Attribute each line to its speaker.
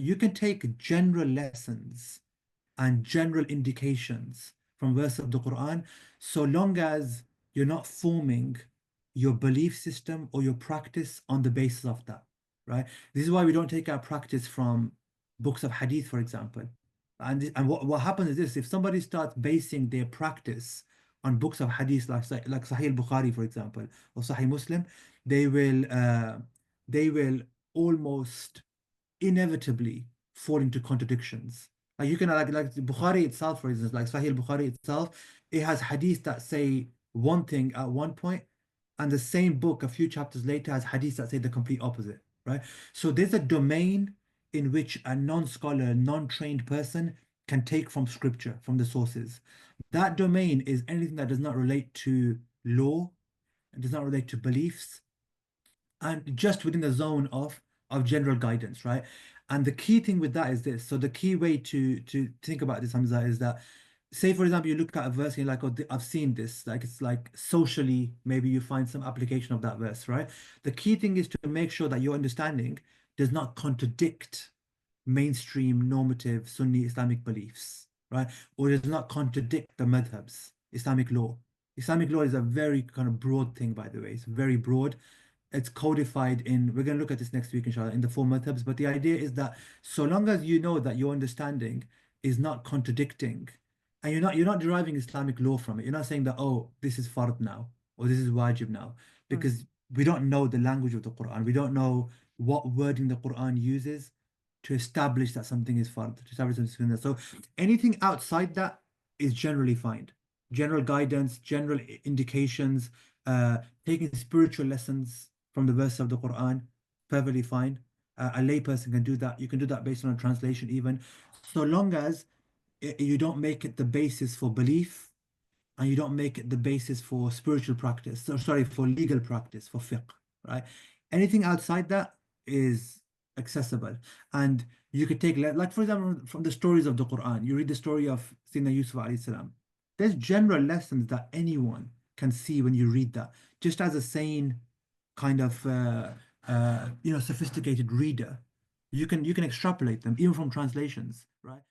Speaker 1: you can take general lessons and general indications from verse of the Quran, so long as you're not forming your belief system or your practice on the basis of that, right? This is why we don't take our practice from books of hadith, for example. And what happens is this: if somebody starts basing their practice on books of hadith, like Sahih Bukhari, for example, or Sahih Muslim, they will they will almost inevitably fall into contradictions. Like you can like the Bukhari itself, for instance, like Sahih Bukhari itself, it has hadith that say one thing at one point, and the same book a few chapters later has hadith that say the complete opposite, right? So there's a domain in which a non-scholar, non-trained person can take from scripture, from the sources. That domain is anything that does not relate to law, it does not relate to beliefs, and just within the zone of general guidance, right? And the key thing with that is this. So the key way to think about this, Hamza, is that, say for example, you look at a verse and you're like, oh, I've seen this. Like it's like socially, maybe you find some application of that verse, right? The key thing is to make sure that your understanding does not contradict mainstream normative Sunni Islamic beliefs, right? Or does not contradict the madhabs, Islamic law. Islamic law is a very kind of broad thing, by the way. It's very broad. It's codified in, we're going to look at this next week, inshallah, in the four madhabs. But the idea is that so long as you know that your understanding is not contradicting, and you're not deriving Islamic law from it, you're not saying that, oh, this is fard now, or this is wajib now,
Speaker 2: Mm.
Speaker 1: because we don't know the language of the Quran. We don't know what wording the Quran uses to establish that something is fard, to establish something is sunnah. So anything outside that is generally fine. General guidance, general indications, taking spiritual lessons from the verse of the Quran, perfectly fine. A layperson can do that. You can do that based on a translation, even, so long as you don't make it the basis for belief and you don't make it the basis for spiritual practice. So, sorry, for legal practice, for fiqh, right? Anything outside that is accessible. And you could take, like, for example, from the stories of the Quran, you read the story of Sayyidina Yusuf alayhi salam. There's general lessons that anyone can see when you read that, just as a sane kind of sophisticated reader. You can extrapolate them even from translations, right?